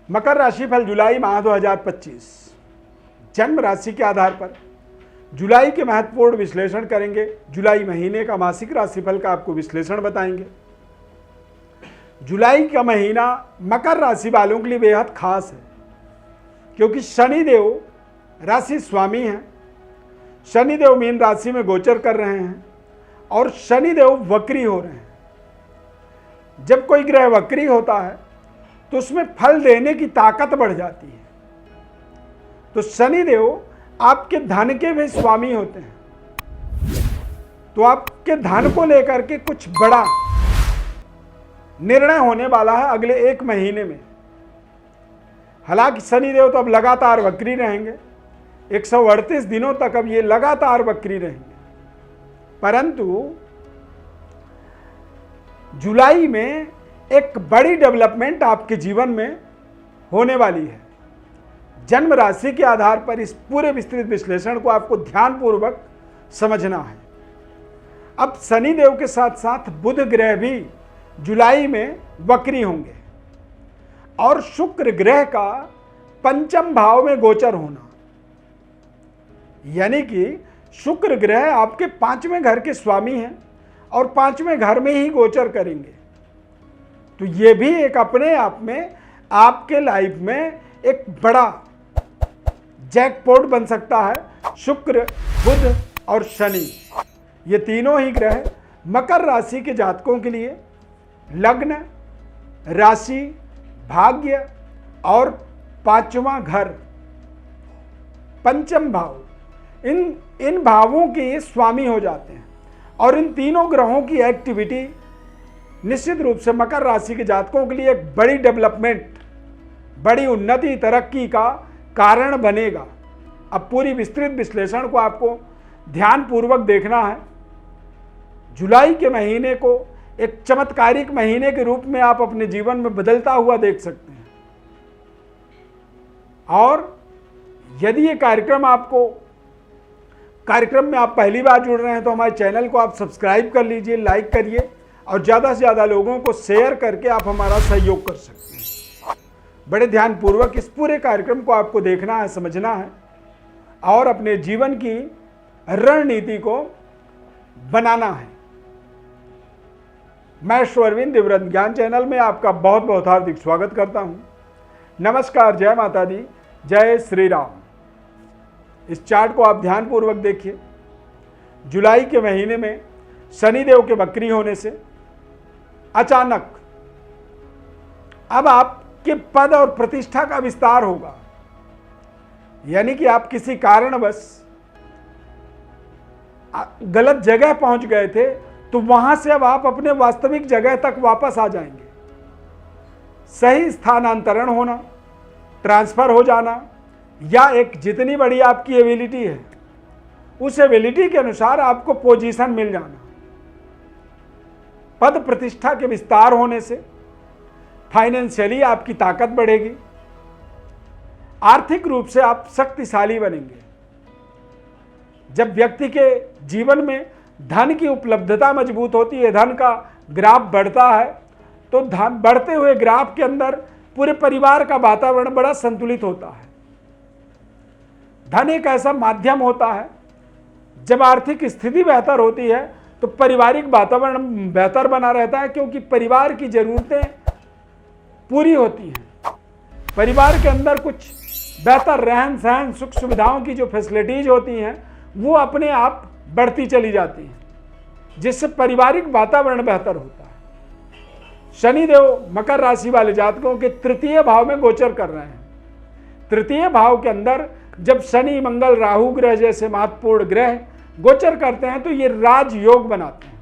मकर राशि फल जुलाई माह 2025 जन्म राशि के आधार पर जुलाई के महत्वपूर्ण विश्लेषण करेंगे। जुलाई महीने का मासिक राशिफल का आपको विश्लेषण बताएंगे। जुलाई का महीना मकर राशि वालों के लिए बेहद खास है, क्योंकि शनिदेव राशि स्वामी हैं। शनिदेव मीन राशि में गोचर कर रहे हैं और शनिदेव वक्री हो रहे हैं। जब कोई ग्रह वक्री होता है तो उसमें फल देने की ताकत बढ़ जाती है। तो शनिदेव आपके धन के भी स्वामी होते हैं, तो आपके धन को लेकर के कुछ बड़ा निर्णय होने वाला है अगले 1 महीने में। हालांकि शनिदेव तो अब लगातार वक्री रहेंगे, 138 दिनों तक अब ये लगातार वक्री रहेंगे, परंतु जुलाई में एक बड़ी डेवलपमेंट आपके जीवन में होने वाली है। जन्म राशि के आधार पर इस पूरे विस्तृत विश्लेषण को आपको ध्यानपूर्वक समझना है। अब शनिदेव के साथ साथ बुध ग्रह भी जुलाई में वक्री होंगे और शुक्र ग्रह का पंचम भाव में गोचर होना, यानी कि शुक्र ग्रह आपके 5वें घर के स्वामी हैं और 5वें घर में ही गोचर करेंगे। तो ये भी एक अपने आप में आपके लाइफ में एक बड़ा जैकपॉट बन सकता है। शुक्र, बुध और शनि, ये तीनों ही ग्रह मकर राशि के जातकों के लिए लग्न, राशि, भाग्य और 5वां घर, पंचम भाव, इन भावों के ये स्वामी हो जाते हैं। और इन तीनों ग्रहों की एक्टिविटी निश्चित रूप से मकर राशि के जातकों के लिए एक बड़ी डेवलपमेंट, बड़ी उन्नति, तरक्की का कारण बनेगा। अब पूरी विस्तृत विश्लेषण को आपको ध्यानपूर्वक देखना है। जुलाई के महीने को एक चमत्कारिक महीने के रूप में आप अपने जीवन में बदलता हुआ देख सकते हैं। और यदि ये कार्यक्रम में आप पहली बार जुड़ रहे हैं तो हमारे चैनल को आप सब्सक्राइब कर लीजिए, लाइक करिए और ज़्यादा से ज़्यादा लोगों को शेयर करके आप हमारा सहयोग कर सकते हैं। बड़े ध्यानपूर्वक इस पूरे कार्यक्रम को आपको देखना है, समझना है और अपने जीवन की रणनीति को बनाना है। मैं श्वरविंद दिव्यरत्न ज्ञान चैनल में आपका बहुत बहुत हार्दिक स्वागत करता हूं। नमस्कार, जय माता दी, जय श्री राम। इस चार्ट को आप ध्यानपूर्वक देखिए। जुलाई के महीने में शनिदेव के वक्री होने से अचानक अब आपके पद और प्रतिष्ठा का विस्तार होगा, यानी कि आप किसी कारणवश गलत जगह पहुंच गए थे तो वहां से अब आप अपने वास्तविक जगह तक वापस आ जाएंगे। सही स्थानांतरण होना, ट्रांसफर हो जाना, या एक जितनी बड़ी आपकी एबिलिटी है उस एबिलिटी के अनुसार आपको पोजीशन मिल जाना, पद प्रतिष्ठा के विस्तार होने से फाइनेंशियली आपकी ताकत बढ़ेगी, आर्थिक रूप से आप शक्तिशाली बनेंगे। जब व्यक्ति के जीवन में धन की उपलब्धता मजबूत होती है, धन का ग्राफ बढ़ता है, तो धन बढ़ते हुए ग्राफ के अंदर पूरे परिवार का वातावरण बड़ा संतुलित होता है। धन एक ऐसा माध्यम होता है, जब आर्थिक स्थिति बेहतर होती है तो पारिवारिक वातावरण बेहतर बना रहता है, क्योंकि परिवार की जरूरतें पूरी होती हैं। परिवार के अंदर कुछ बेहतर रहन सहन, सुख सुविधाओं की जो फैसिलिटीज होती हैं वो अपने आप बढ़ती चली जाती हैं, जिससे पारिवारिक वातावरण बेहतर होता है। शनिदेव मकर राशि वाले जातकों के 3य भाव में गोचर कर रहे हैं। 3य भाव के अंदर जब शनि, मंगल, राहु ग्रह जैसे महत्वपूर्ण ग्रह गोचर करते हैं तो ये राजयोग बनाते हैं।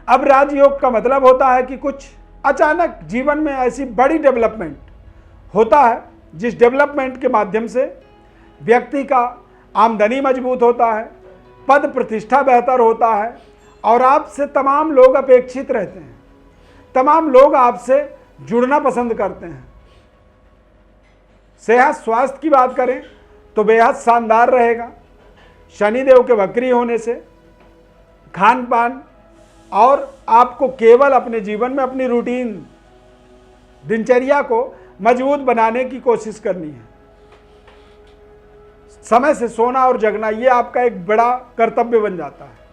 अब राजयोग का मतलब होता है कि कुछ अचानक जीवन में ऐसी बड़ी डेवलपमेंट होता है, जिस डेवलपमेंट के माध्यम से व्यक्ति का आमदनी मजबूत होता है, पद प्रतिष्ठा बेहतर होता है और आपसे तमाम लोग अपेक्षित रहते हैं। तमाम लोग आपसे जुड़ना पसंद करते हैं। सेहत स्वास्थ्य की बात करें तो बेहद शानदार रहेगा। शनिदेव के वक्री होने से खान पान और आपको केवल अपने जीवन में अपनी रूटीन दिनचर्या को मजबूत बनाने की कोशिश करनी है। समय से सोना और जगना ये आपका एक बड़ा कर्तव्य बन जाता है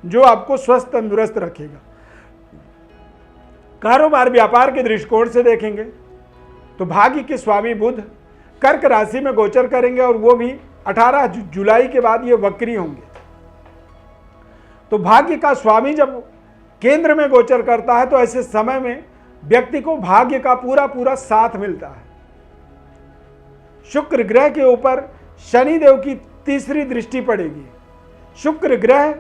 जो आपको स्वस्थ तंदुरुस्त रखेगा। कारोबार व्यापार के दृष्टिकोण से देखेंगे तो भाग्य के स्वामी बुध कर्क राशि में गोचर करेंगे और वो भी 18 जुलाई के बाद ये वक्री होंगे। तो भाग्य का स्वामी जब केंद्र में गोचर करता है तो ऐसे समय में व्यक्ति को भाग्य का पूरा पूरा साथ मिलता है। शुक्र ग्रह के ऊपर शनिदेव की तीसरी दृष्टि पड़ेगी। शुक्र ग्रह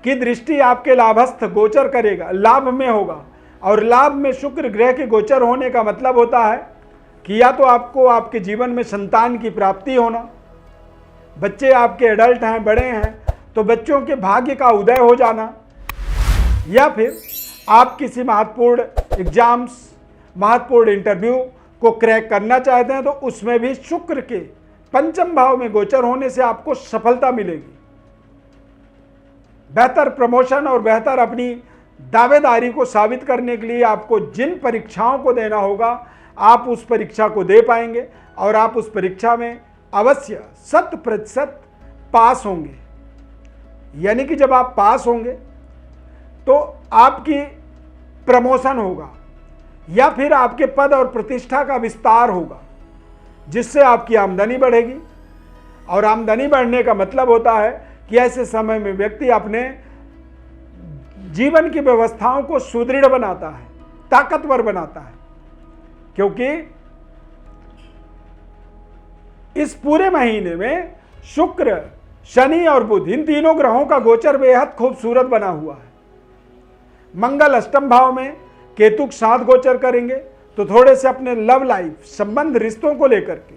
की दृष्टि आपके लाभस्थ गोचर करेगा, लाभ में होगा। और लाभ में शुक्र ग्रह के गोचर होने का मतलब होता है कि या तो आपको आपके जीवन में संतान की प्राप्ति होना, बच्चे आपके एडल्ट हैं, बड़े हैं तो बच्चों के भाग्य का उदय हो जाना, या फिर आप किसी महत्वपूर्ण एग्जाम्स, महत्वपूर्ण इंटरव्यू को क्रैक करना चाहते हैं तो उसमें भी शुक्र के पंचम भाव में गोचर होने से आपको सफलता मिलेगी। बेहतर प्रमोशन और बेहतर अपनी दावेदारी को साबित करने के लिए आपको जिन परीक्षाओं को देना होगा आप उस परीक्षा को दे पाएंगे और आप उस परीक्षा में अवश्य 100% पास होंगे। यानी कि जब आप पास होंगे तो आपकी प्रमोशन होगा या फिर आपके पद और प्रतिष्ठा का विस्तार होगा जिससे आपकी आमदनी बढ़ेगी। और आमदनी बढ़ने का मतलब होता है कि ऐसे समय में व्यक्ति अपने जीवन की व्यवस्थाओं को सुदृढ़ बनाता है, ताकतवर बनाता है, क्योंकि इस पूरे महीने में शुक्र, शनि और बुध इन तीनों ग्रहों का गोचर बेहद खूबसूरत बना हुआ है। मंगल अष्टम भाव में केतु के साथ गोचर करेंगे तो थोड़े से अपने लव लाइफ, संबंध, रिश्तों को लेकर के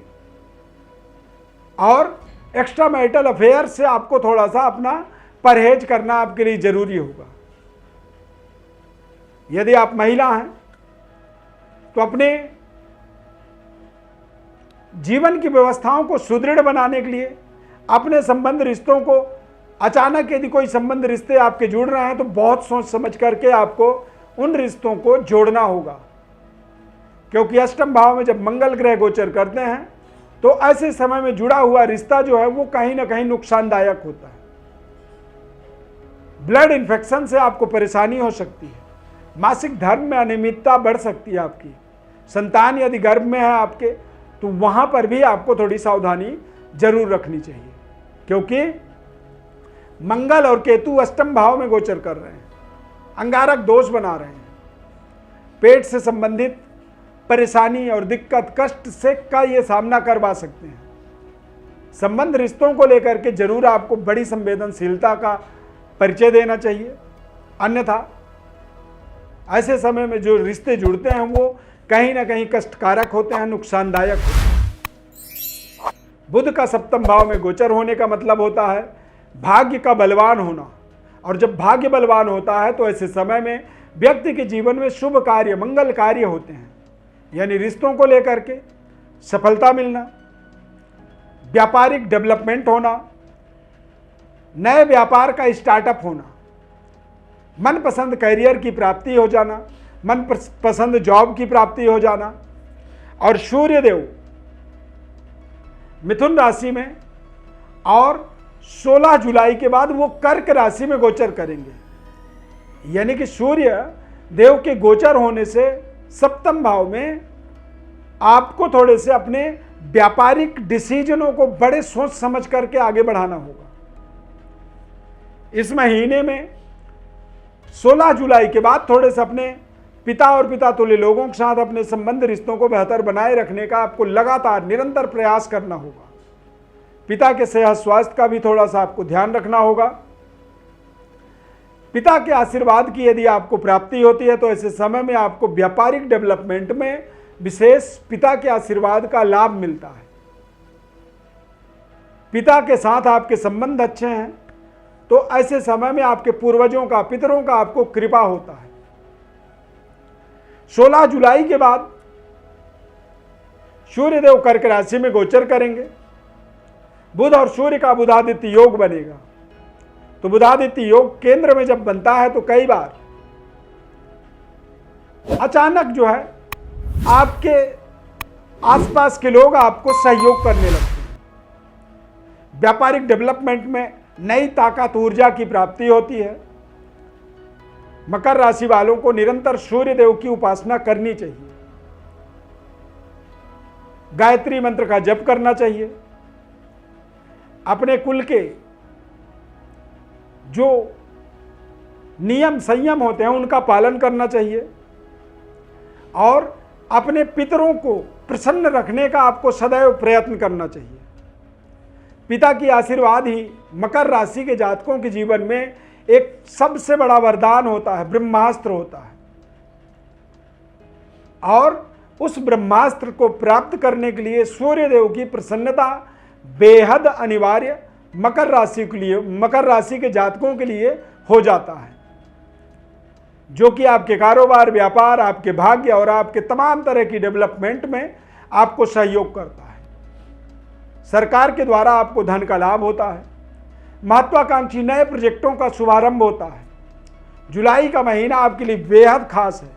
और एक्स्ट्रा मैरिटल अफेयर से आपको थोड़ा सा अपना परहेज करना आपके लिए जरूरी होगा। यदि आप महिला हैं तो अपने जीवन की व्यवस्थाओं को सुदृढ़ बनाने के लिए अपने संबंध, रिश्तों को, अचानक यदि कोई संबंध, रिश्ते आपके जुड़ रहे हैं तो बहुत सोच समझ करके आपको उन रिश्तों को जोड़ना होगा, क्योंकि अष्टम भाव में जब मंगल ग्रह गोचर करते हैं तो ऐसे समय में जुड़ा हुआ रिश्ता जो है वो कहीं ना कहीं नुकसानदायक होता है। ब्लड इन्फेक्शन से आपको परेशानी हो सकती है, मासिक धर्म में अनियमितता बढ़ सकती है आपकी, संतान यदि गर्भ में है आपके तो वहां पर भी आपको थोड़ी सावधानी जरूर रखनी चाहिए, क्योंकि मंगल और केतु अष्टम भाव में गोचर कर रहे हैं, अंगारक दोष बना रहे हैं। पेट से संबंधित परेशानी और दिक्कत, कष्ट से का ये सामना करवा सकते हैं। संबंध, रिश्तों को लेकर के जरूर आपको बड़ी संवेदनशीलता का परिचय देना चाहिए, अन्यथा ऐसे समय में जो रिश्ते जुड़ते हैं वो कहीं ना कहीं कष्टकारक होते हैं, नुकसानदायक होते हैं। बुध का सप्तम भाव में गोचर होने का मतलब होता है भाग्य का बलवान होना, और जब भाग्य बलवान होता है तो ऐसे समय में व्यक्ति के जीवन में शुभ कार्य, मंगल कार्य होते हैं, यानी रिश्तों को लेकर के सफलता मिलना, व्यापारिक डेवलपमेंट होना, नए व्यापार का स्टार्टअप होना, मनपसंद करियर की प्राप्ति हो जाना, मनपसंद जॉब की प्राप्ति हो जाना। और सूर्यदेव मिथुन राशि में और 16 जुलाई के बाद वो कर्क राशि में गोचर करेंगे, यानी कि सूर्य देव के गोचर होने से सप्तम भाव में आपको थोड़े से अपने व्यापारिक डिसीजनों को बड़े सोच समझ करके आगे बढ़ाना होगा। इस महीने में 16 जुलाई के बाद थोड़े से अपने पिता और पिता तुल्य लोगों के साथ अपने संबंध, रिश्तों को बेहतर बनाए रखने का आपको लगातार निरंतर प्रयास करना होगा। पिता के सेहत स्वास्थ्य का भी थोड़ा सा आपको ध्यान रखना होगा। पिता के आशीर्वाद की यदि आपको प्राप्ति होती है तो ऐसे समय में आपको व्यापारिक डेवलपमेंट में विशेष पिता के आशीर्वाद का लाभ मिलता है। पिता के साथ आपके संबंध अच्छे हैं तो ऐसे समय में आपके पूर्वजों का, पितरों का आपको कृपा होता है। 16 जुलाई के बाद सूर्यदेव कर्क राशि में गोचर करेंगे। बुध और सूर्य का बुधादित्य योग बनेगा, तो बुधादित्य योग केंद्र में जब बनता है तो कई बार अचानक जो है आपके आसपास के लोग आपको सहयोग करने लगते हैं। व्यापारिक डेवलपमेंट में नई ताकत ऊर्जा की प्राप्ति होती है। मकर राशि वालों को निरंतर सूर्य देव की उपासना करनी चाहिए। गायत्री मंत्र का जप करना चाहिए। अपने कुल के जो नियम संयम होते हैं उनका पालन करना चाहिए और अपने पितरों को प्रसन्न रखने का आपको सदैव प्रयत्न करना चाहिए। पिता की आशीर्वाद ही मकर राशि के जातकों के जीवन में एक सबसे बड़ा वरदान होता है, ब्रह्मास्त्र होता है। और उस ब्रह्मास्त्र को प्राप्त करने के लिए सूर्य देव की प्रसन्नता बेहद अनिवार्य मकर राशि के लिए, मकर राशि के जातकों के लिए हो जाता है, जो कि आपके कारोबार, व्यापार, आपके भाग्य और आपके तमाम तरह की डेवलपमेंट में आपको सहयोग करता है। सरकार के द्वारा आपको धन का लाभ होता है। महत्वाकांक्षी नए प्रोजेक्टों का शुभारंभ होता है। जुलाई का महीना आपके लिए बेहद खास है।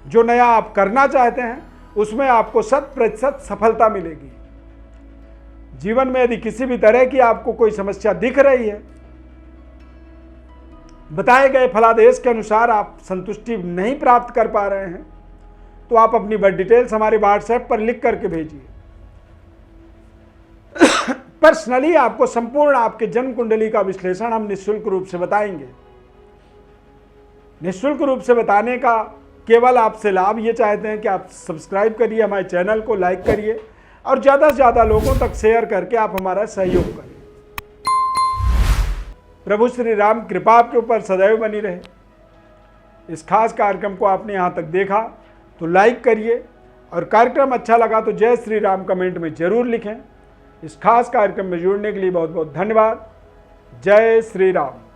जो नया आप करना चाहते हैं उसमें आपको 100% सफलता मिलेगी। जीवन में यदि किसी भी तरह की आपको कोई समस्या दिख रही है, बताए गए फलादेश के अनुसार आप संतुष्टि नहीं प्राप्त कर पा रहे हैं, तो आप अपनी बर्थ डिटेल्स हमारे व्हाट्सएप पर लिख करके भेजिए। पर्सनली आपको संपूर्ण आपके जन्म कुंडली का विश्लेषण हम निःशुल्क रूप से बताएंगे। निःशुल्क रूप से बताने का केवल आपसे लाभ ये चाहते हैं कि आप सब्सक्राइब करिए, हमारे चैनल को लाइक करिए और ज़्यादा से ज़्यादा लोगों तक शेयर करके आप हमारा सहयोग करिए। प्रभु श्री राम कृपा आपके ऊपर सदैव बनी रहे। इस खास कार्यक्रम को आपने यहाँ तक देखा तो लाइक करिए और कार्यक्रम अच्छा लगा तो जय श्री राम कमेंट में जरूर लिखें। इस खास कार्यक्रम में जुड़ने के लिए बहुत बहुत धन्यवाद। जय श्री राम।